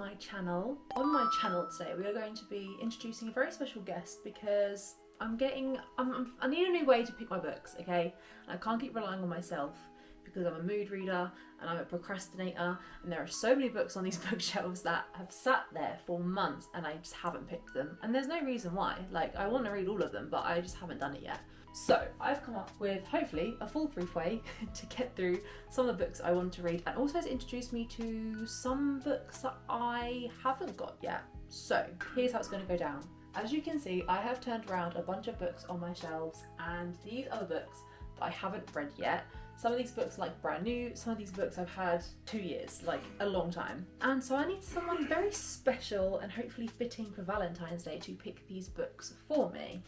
my channel. On my channel today we are going to be introducing a very special guest because I need a new way to pick my books, okay? And I can't keep relying on myself because I'm a mood reader and I'm a procrastinator, and there are so many books on these bookshelves that have sat there for months and I just haven't picked them. And there's no reason why. Like, I want to read all of them, but I just haven't done it yet. So I've come up with, hopefully, a foolproof way to get through some of the books I want to read, and also to introduce me to some books that I haven't got yet. So here's how it's going to go down. As you can see, I have turned around a bunch of books on my shelves, and these are the books that I haven't read yet. Some of these books are like brand new, some of these books I've had 2 years, like a long time. And so I need someone very special and hopefully fitting for Valentine's Day to pick these books for me.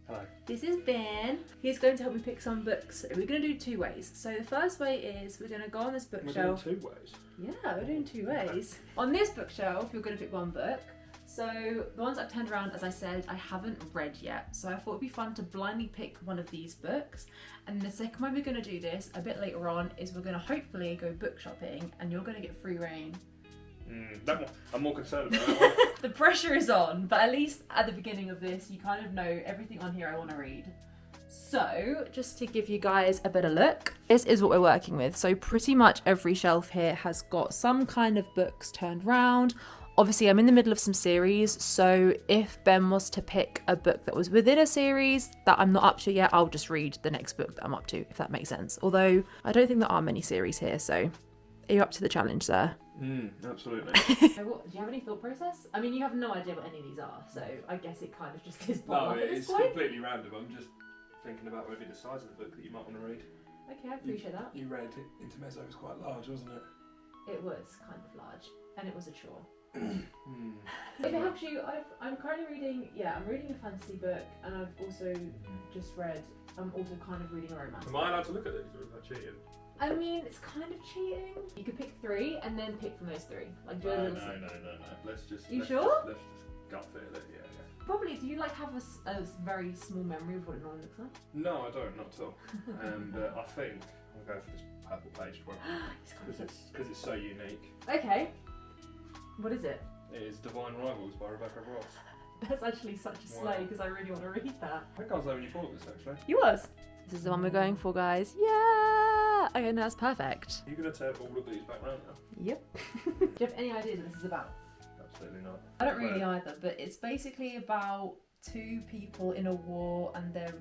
Hello. This is Ben. He's going to help me pick some books. We're going to do 2 ways. So the first way is we're going to go on this bookshelf. We're doing 2 ways? Yeah, we're doing 2 ways. On this bookshelf, you're going to pick one book. So the ones I've turned around, as I said, I haven't read yet. So I thought it'd be fun to blindly pick one of these books. And the second way we're going to do this, a bit later on, is we're going to hopefully go book shopping and you're going to get free reign. I'm more concerned about that one. The pressure is on, but at least at the beginning of this, you kind of know everything on here I want to read. So, just to give you guys a better look, this is what we're working with. So pretty much every shelf here has got some kind of books turned round. Obviously, I'm in the middle of some series, so if Ben was to pick a book that was within a series that I'm not up to yet, I'll just read the next book that I'm up to, if that makes sense. Although, I don't think there are many series here, so are you up to the challenge there? Absolutely. Do you have any thought process? I mean, you have no idea what any of these are, so I guess it kind of just is No, it's completely random. I'm just thinking about maybe the size of the book that you might want to read. Okay, I appreciate that. You read Intermezzo was quite large, wasn't it? It was kind of large, and it was a chore. If it helps you, I'm currently reading, I'm reading a fantasy book, and I've also I'm also kind of reading a romance. Am I allowed to look at these, or is that cheating? I mean, it's kind of cheating. You could pick 3 and then pick from those 3. Like, do No. Let's just gut feel it, yeah. Probably, do you like have a very small memory of what it normally looks like? No, I don't, not at all. And I think I'll go for this purple page because it's so unique. Okay. What is it? It is Divine Rivals by Rebecca Ross. That's actually such a slay because I really want to read that. I think I was there when you bought this, actually. You was? This is the one we're going for, guys. Yeah! Okay, no, that's perfect. Are you going to tear all of these back round now? Yep. Do you have any ideas what this is about? Absolutely not. I don't really either, but it's basically about 2 people in a war and they're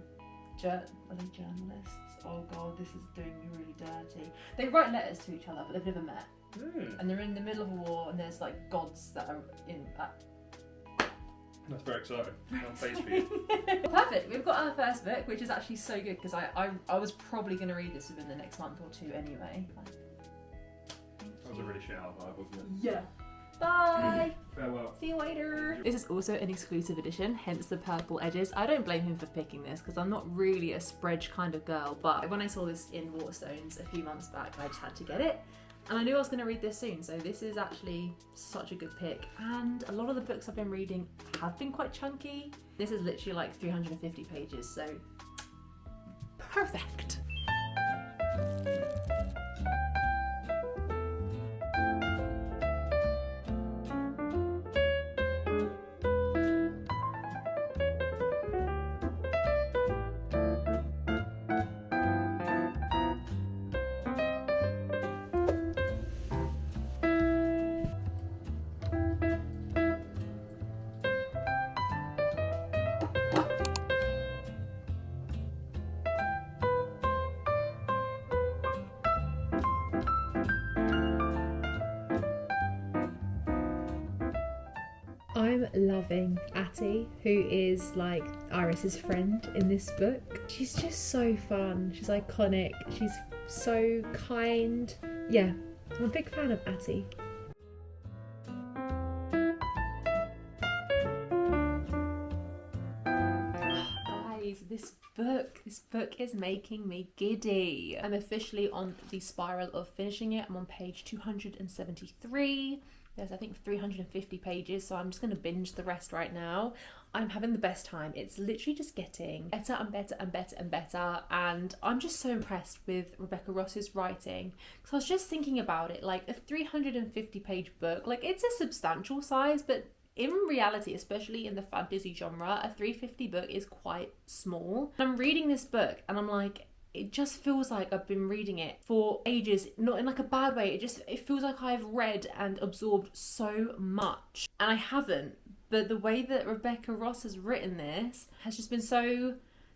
are they journalists? Oh god, this is doing me really dirty. They write letters to each other, but they've never met. And they're in the middle of a war and there's like gods that are in that. That's very exciting. I'm pleased for you. Perfect. We've got our first book, which is actually so good because I was probably going to read this within the next month or 2 anyway. That was a really shit vibe, wasn't it? Yeah. Bye! Farewell. See you later! This is also an exclusive edition, hence the purple edges. I don't blame him for picking this because I'm not really a spread kind of girl, but when I saw this in Waterstones a few months back, I just had to get it. And I knew I was going to read this soon, so this is actually such a good pick. And a lot of the books I've been reading have been quite chunky. This is literally like 350 pages, so perfect. I'm loving Atty, who is like Iris's friend in this book. She's just so fun. She's iconic. She's so kind. Yeah, I'm a big fan of Atty. Guys, this book is making me giddy. I'm officially on the spiral of finishing it. I'm on page 273. There's, I think, 350 pages, so I'm just going to binge the rest right now. I'm having the best time. It's literally just getting better and better and better and better, and I'm just so impressed with Rebecca Ross's writing. Because I was just thinking about it, like a 350 page book, like it's a substantial size, but in reality, especially in the fantasy genre, a 350 book is quite small. I'm reading this book and I'm like, it just feels like I've been reading it for ages, not in like a bad way. It feels like I've read and absorbed so much, and I haven't. But the way that Rebecca Ross has written this has just been so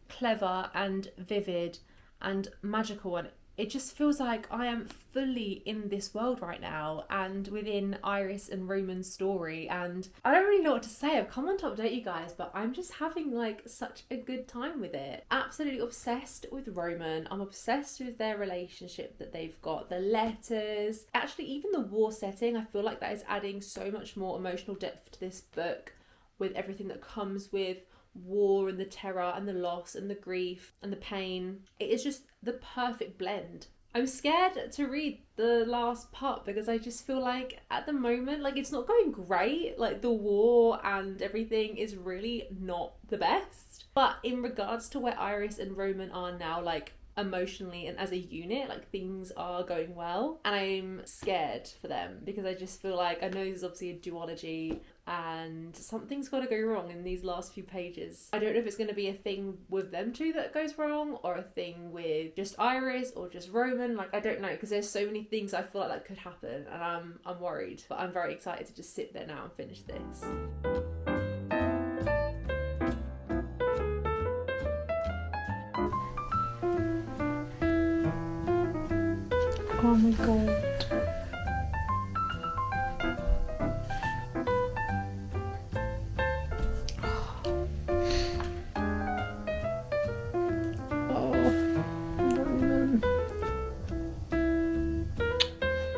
clever and vivid and magical, and it just feels like I am fully in this world right now and within Iris and Roman's story, and I don't really know what to say. I've come on to update you guys, but I'm just having like such a good time with it. Absolutely obsessed with Roman. I'm obsessed with their relationship that they've got, the letters, actually even the war setting. I feel like that is adding so much more emotional depth to this book with everything that comes with war and the terror and the loss and the grief and the pain. It is just the perfect blend. I'm scared to read the last part because I just feel like at the moment, like it's not going great. Like the war and everything is really not the best. But in regards to where Iris and Roman are now, like emotionally and as a unit, like things are going well, and I'm scared for them because I just feel like, I know this is obviously a duology and something's got to go wrong in these last few pages. I don't know if it's going to be a thing with them two that goes wrong or a thing with just Iris or just Roman. Like I don't know, because there's so many things I feel like that could happen, and I'm worried, but I'm very excited to just sit there now and finish this. Oh my god.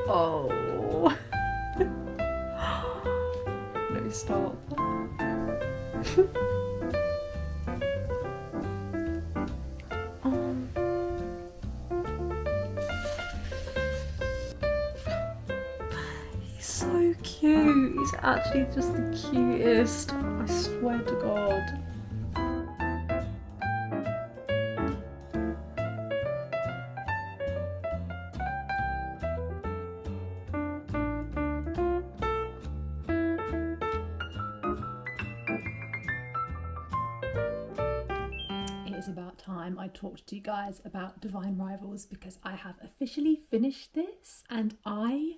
Oh. No, stop. So cute. He's actually just the cutest. I swear to God. It is about time I talked to you guys about Divine Rivals, because I have officially finished this and I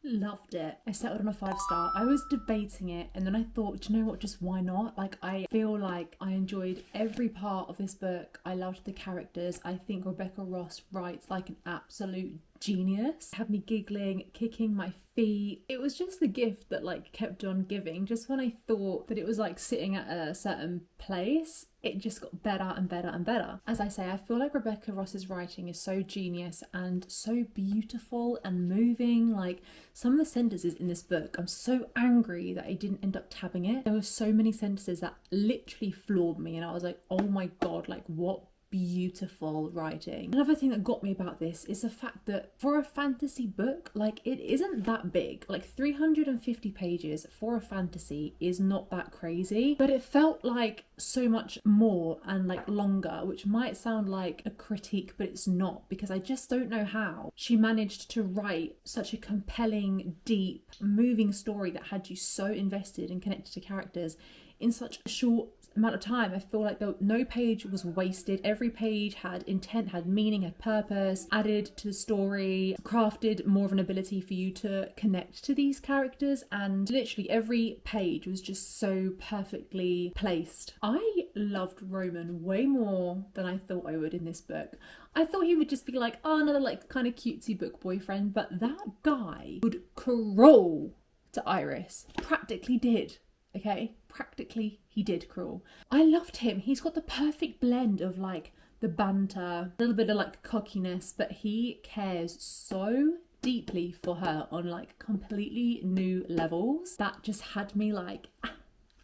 loved it. I settled on a 5-star. I was debating it and then I thought, do you know what, just why not? Like, I feel like I enjoyed every part of this book. I loved the characters. I think Rebecca Ross writes like an absolute genius. Had me giggling, kicking my feet. It was just the gift that like kept on giving. Just when I thought that it was like sitting at a certain place, it just got better and better and better. As I say, I feel like Rebecca Ross's writing is so genius and so beautiful and moving. Like some of the sentences in this book, I'm so angry that I didn't end up tabbing it. There were so many sentences that literally floored me and I was like, oh my god, like what beautiful writing. Another thing that got me about this is the fact that for a fantasy book, like it isn't that big. Like 350 pages for a fantasy is not that crazy, but it felt like so much more and like longer, which might sound like a critique, but it's not, because I just don't know how she managed to write such a compelling, deep, moving story that had you so invested and connected to characters in such a short amount of time. I feel like no page was wasted. Every page had intent, had meaning, had purpose, added to the story, crafted more of an ability for you to connect to these characters, and literally every page was just so perfectly placed. I loved Roman way more than I thought I would in this book. I thought he would just be like, oh, another like kind of cutesy book boyfriend, but that guy would crawl to Iris. Practically did. Okay, practically he did crawl. I loved him. He's got the perfect blend of like the banter, a little bit of like cockiness, but he cares so deeply for her on like completely new levels that just had me like,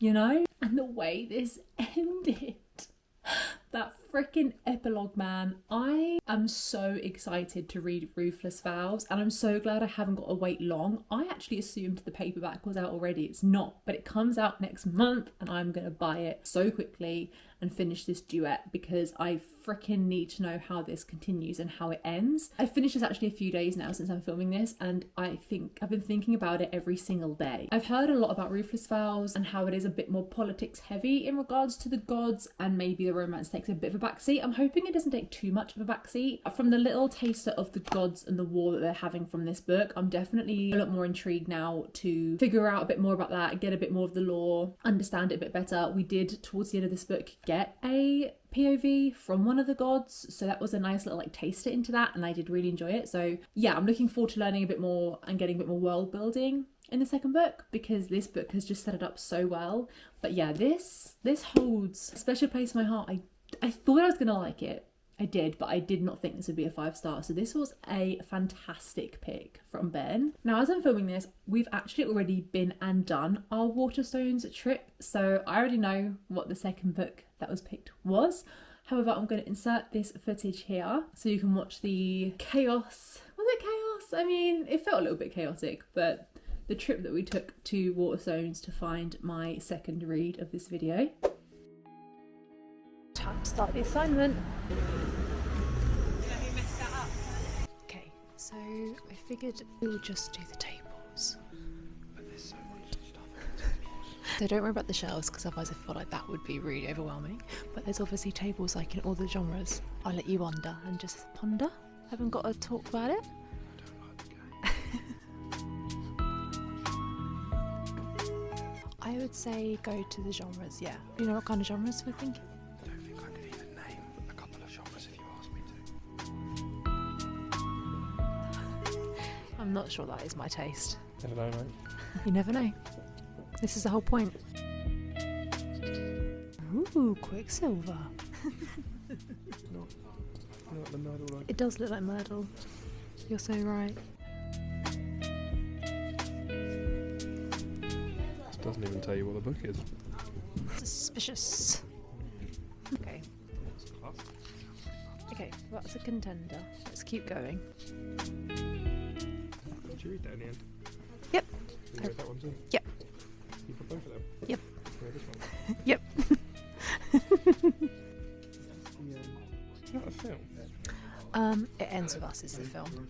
you know? And the way this ended That freaking epilogue, man. I am so excited to read Ruthless Vows, and I'm so glad I haven't got to wait long. I actually assumed the paperback was out already. It's not, but it comes out next month, and I'm gonna buy it so quickly and finish this duet because I freaking need to know how this continues and how it ends. I finished this actually a few days now since I'm filming this, and I've been thinking about it every single day. I've heard a lot about Ruthless Vows and how it is a bit more politics heavy in regards to the gods, and maybe the romance takes a bit of a backseat. I'm hoping it doesn't take too much of a backseat. From the little taster of the gods and the war that they're having from this book, I'm definitely a lot more intrigued now to figure out a bit more about that, get a bit more of the lore, understand it a bit better. We did, towards the end of this book, get a POV from one of the gods, so that was a nice little like taster into that, and I did really enjoy it. So yeah, I'm looking forward to learning a bit more and getting a bit more world building in the second book, because this book has just set it up so well. But yeah, this holds a special place in my heart. I thought I was gonna like it. I did, but I did not think this would be a 5-star. So this was a fantastic pick from Ben. Now, as I'm filming this, we've actually already been and done our Waterstones trip. So I already know what the second book that was picked was. However, I'm going to insert this footage here so you can watch the chaos. Was it chaos? I mean, it felt a little bit chaotic, but the trip that we took to Waterstones to find my second read of this video. Time to start the assignment. Okay, so I figured we'll just do the tables. But there's so much stuff. So don't worry about the shelves, because otherwise I feel like that would be really overwhelming. But there's obviously tables like in all the genres. I'll let you wander and just ponder. Haven't got to talk about it. I would say go to the genres, yeah. Do you know what kind of genres we're thinking? I don't think I could even name a couple of genres if you asked me to. I'm not sure that is my taste. Never know, mate. You never know. This is the whole point. Ooh, Quicksilver. Not the Myrtle, though. It does look like Myrtle. You're so right. This doesn't even tell you what the book is. Suspicious. Okay. Okay, well, that's a contender. Let's keep going. Did you read that in the end? Yep. You read that one too? Yep. You put both of them? Yep. You read this one? Yep. Is that a film? It ends with us is the film.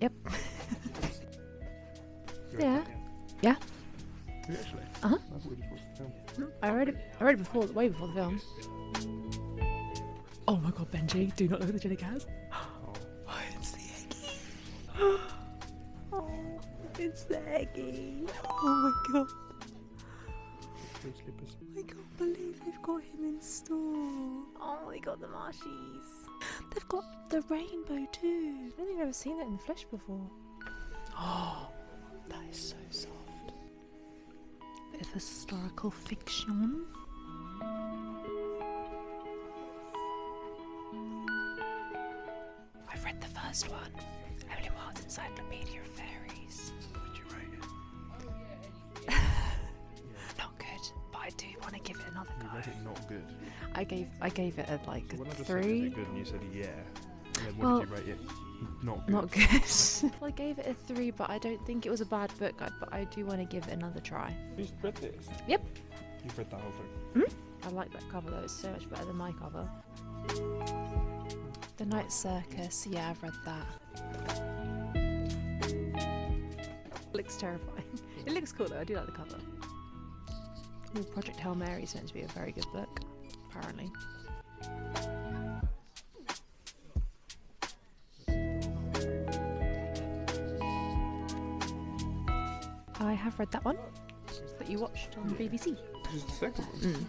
Yep. Yeah. Yeah. Did you actually? Uh-huh. I thought we just watched the film. I read it before, way before the film. Oh my god, Benji, do not look at the jelly cats. Oh, it's the Eggie. Oh, it's the Eggie. Oh my god. Little slippers. I can't believe they've got him in store. Oh, they got the marshies. They've got the rainbow too. I don't think I've ever seen it in the flesh before. Oh, that is so soft. Bit of historical fiction. I've read the first one, Emily Wilde's Encyclopedia of Fairies. Did you rate it? Not good, but I do want to give it another go. You read it not good. I gave it a like When I just said, is 3. it good? And you said, yeah. And then Well, what did you rate it? Not good. Not good. Well, I gave it a 3, but I don't think it was a bad book. But I do want to give it another try. You've read this? Yep. You've read that whole thing? I like that cover though. It's so much better than my cover. The Night Circus. Yeah, I've read that. Looks terrifying. It looks cool though. I do like the cover. Ooh, Project Hail Mary is meant to be a very good book, apparently. I have read that one that you watched on the BBC. This is the second one?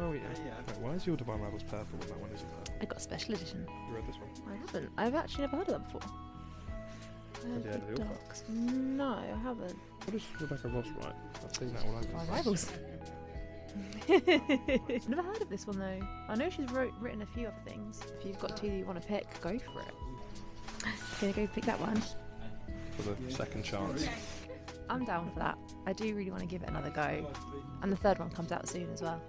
Oh yeah. Wait, why is your Divine Rivals purple and that one isn't purple? I got a special edition. You read this one? I haven't. I've actually never heard of that before. Have you heard of the author? Dogs. No, I haven't. What is Rebecca Ross write? I've seen that all over. My rivals. Never heard of this one though. I know she's written a few other things. If you've got 2 that you want to pick, go for it. Gonna go pick that one. For the second chance. I'm down for that. I do really want to give it another go. And the third one comes out soon as well.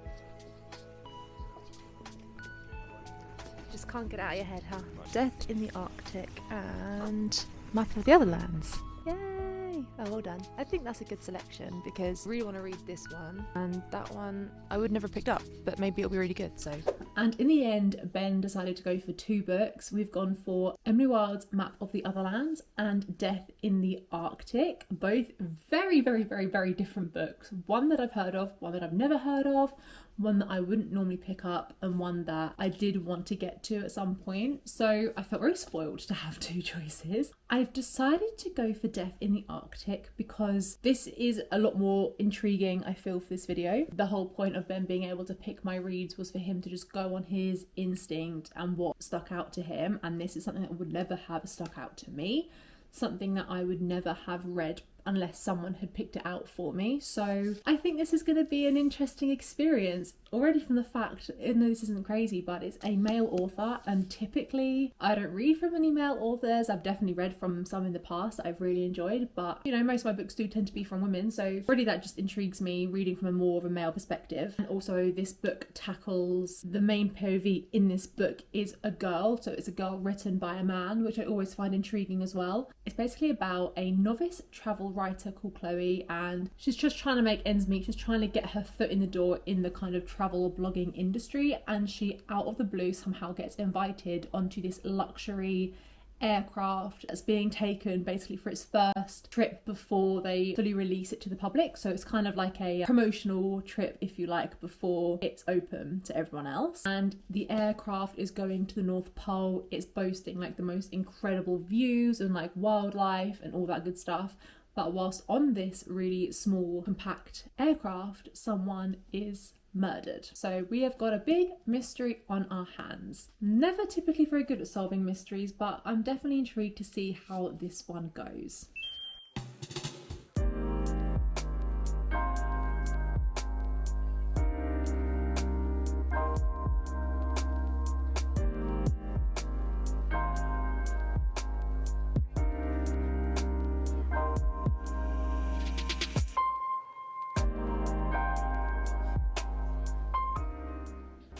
Just can't get it out of your head, huh? Death in the Arctic and Map of the Other Lands. Yay! Oh, well done. I think that's a good selection because I really want to read this one, and that one I would never picked up, but maybe it'll be really good, so. And in the end, Ben decided to go for 2 books. We've gone for Emily Wilde's Map of the Other Lands and Death in the Arctic. Both very, very, very, very different books. One that I've heard of, one that I've never heard of, one that I wouldn't normally pick up, and one that I did want to get to at some point. So I felt very spoiled to have 2 choices. I've decided to go for Death in the Arctic because this is a lot more intriguing, I feel, for this video. The whole point of Ben being able to pick my reads was for him to just go on his instinct and what stuck out to him, and this is something that would never have stuck out to me. Something that I would never have read unless someone had picked it out for me. So I think this is going to be an interesting experience already from the fact, even though this isn't crazy, but it's a male author, and typically I don't read from many male authors. I've definitely read from some in the past that I've really enjoyed, but you know, most of my books do tend to be from women, so really that just intrigues me, reading from a more of a male perspective. And also this book tackles, the main POV in this book is a girl, so it's a girl written by a man, which I always find intriguing as well. It's basically about a novice travel writer called Chloe, and she's just trying to make ends meet. She's trying to get her foot in the door in the kind of travel blogging industry, and she out of the blue somehow gets invited onto this luxury aircraft that's being taken basically for its first trip before they fully release it to the public. So it's kind of like a promotional trip, if you like, before it's open to everyone else. And the aircraft is going to the North Pole. It's boasting like the most incredible views and like wildlife and all that good stuff. But whilst on this really small, compact aircraft, someone is murdered. So we have got a big mystery on our hands. Never typically very good at solving mysteries, but I'm definitely intrigued to see how this one goes.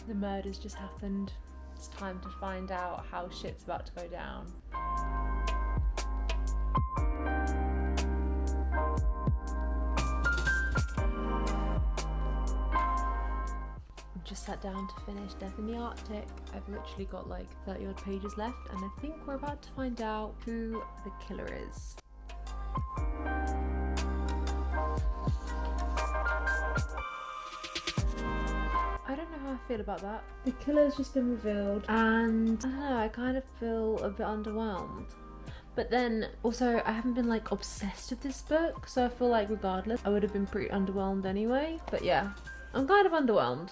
The murder's just happened. It's time to find out how shit's about to go down. I've just sat down to finish Death in the Arctic. I've literally got like 30 odd pages left, and I think we're about to find out who the killer is. I don't know how I feel about that. The killer's just been revealed, and I don't know, I kind of feel a bit underwhelmed. But then also I haven't been like obsessed with this book, so I feel like regardless I would have been pretty underwhelmed anyway. But yeah, I'm kind of underwhelmed.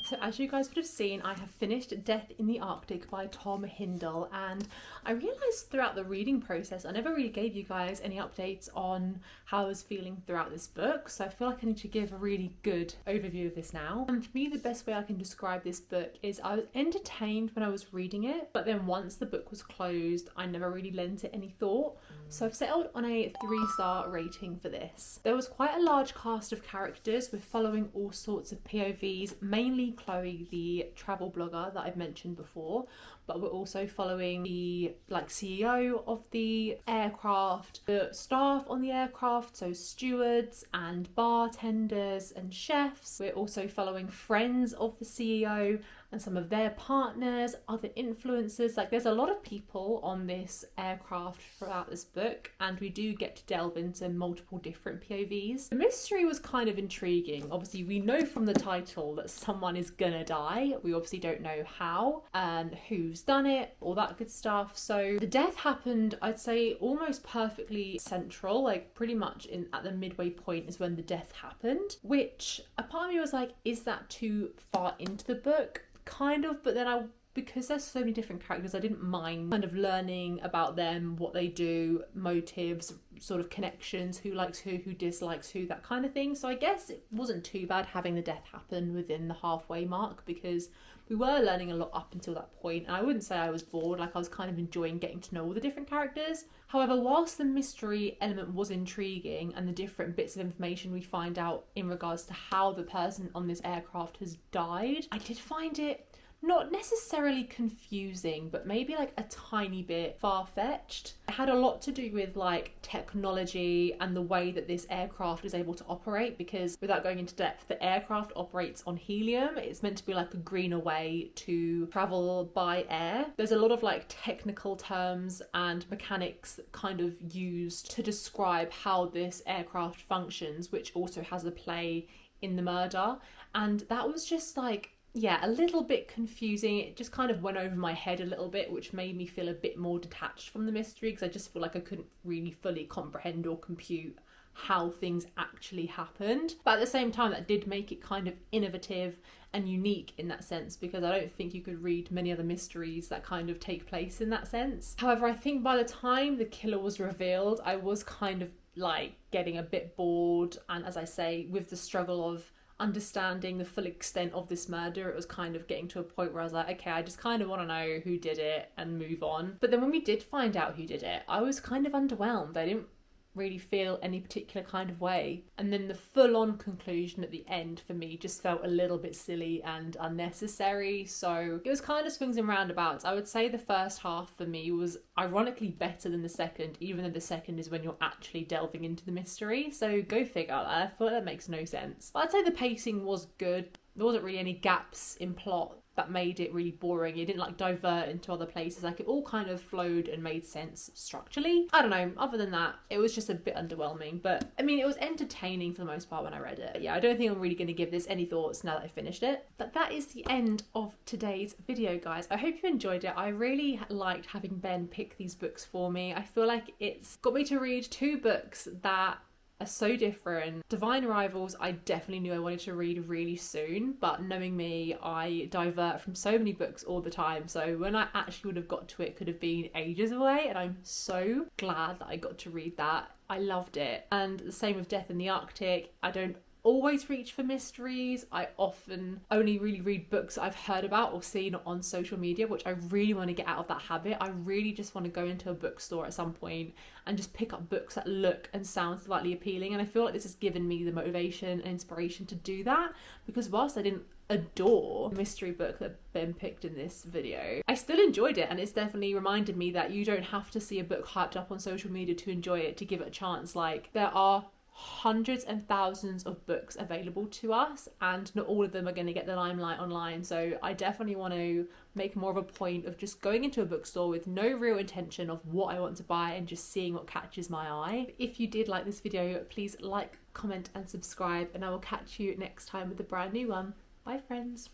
So as you guys would have seen, I have finished Death in the Arctic by Tom Hindle, and I realised throughout the reading process I never really gave you guys any updates on how I was feeling throughout this book, so I feel like I need to give a really good overview of this now. And for me, the best way I can describe this book is I was entertained when I was reading it, but then once the book was closed I never really lent it any thought. So I've settled on a 3-star rating for this. There was quite a large cast of characters. We're following all sorts of POVs, mainly Chloe, the travel blogger that I've mentioned before, but we're also following the CEO of the aircraft, the staff on the aircraft, so stewards and bartenders and chefs. We're also following friends of the CEO and some of their partners, other influencers. Like, there's a lot of people on this aircraft throughout this book, and we do get to delve into multiple different POVs. The mystery was kind of intriguing. Obviously, we know from the title that someone is gonna die. We obviously don't know how and who's done it, all that good stuff. So the death happened, I'd say, almost perfectly central, like pretty much at the midway point is when the death happened, which a part of me was like, is that too far into the book? Kind of, but then I because there's so many different characters, I didn't mind kind of learning about them, what they do, motives, sort of connections, who likes who dislikes who, that kind of thing. So I guess it wasn't too bad having the death happen within the halfway mark, because we were learning a lot up until that point, and I wouldn't say I was bored. Like, I was kind of enjoying getting to know all the different characters. However, whilst the mystery element was intriguing and the different bits of information we find out in regards to how the person on this aircraft has died, I did find it not necessarily confusing, but maybe like a tiny bit far-fetched. It had a lot to do with like technology and the way that this aircraft is able to operate, because without going into depth, the aircraft operates on helium. It's meant to be like a greener way to travel by air. There's a lot of like technical terms and mechanics kind of used to describe how this aircraft functions, which also has a play in the murder. And that was just like, yeah, a little bit confusing. It just kind of went over my head a little bit, which made me feel a bit more detached from the mystery, because I just feel like I couldn't really fully comprehend or compute how things actually happened. But at the same time, that did make it kind of innovative and unique in that sense, because I don't think you could read many other mysteries that kind of take place in that sense. However, I think by the time the killer was revealed, I was kind of like getting a bit bored, and as I say, with the struggle of understanding the full extent of this murder, it was kind of getting to a point where I was like, okay, I just kind of want to know who did it and move on. But then when we did find out who did it, I was kind of underwhelmed. I didn't really feel any particular kind of way. And then the full-on conclusion at the end for me just felt a little bit silly and unnecessary. So it was kind of swings and roundabouts. I would say the first half for me was ironically better than the second, even though the second is when you're actually delving into the mystery. So go figure. I thought that makes no sense. But I'd say the pacing was good. There wasn't really any gaps in plot that made it really boring. It didn't like divert into other places. Like, it all kind of flowed and made sense structurally. I don't know, other than that, it was just a bit underwhelming. But I mean, it was entertaining for the most part when I read it. But yeah, I don't think I'm really going to give this any thoughts now that I finished it. But that is the end of today's video, guys. I hope you enjoyed it. I really liked having Ben pick these books for me. I feel like it's got me to read two books that are so different. Divine Rivals, I definitely knew I wanted to read really soon, but knowing me, I divert from so many books all the time, so when I actually would have got to it could have been ages away, and I'm so glad that I got to read that. I loved it. And the same with Death in the Arctic. I don't always reach for mysteries. I often only really read books I've heard about or seen on social media, which I really want to get out of that habit. I really just want to go into a bookstore at some point and just pick up books that look and sound slightly appealing, and I feel like this has given me the motivation and inspiration to do that, because whilst I didn't adore the mystery book that Ben picked in this video, I still enjoyed it, and it's definitely reminded me that you don't have to see a book hyped up on social media to enjoy it, to give it a chance. Like, there are hundreds and thousands of books available to us, and not all of them are going to get the limelight online. So I definitely want to make more of a point of just going into a bookstore with no real intention of what I want to buy and just seeing what catches my eye. If you did like this video, please like, comment and subscribe, and I will catch you next time with a brand new one. Bye friends.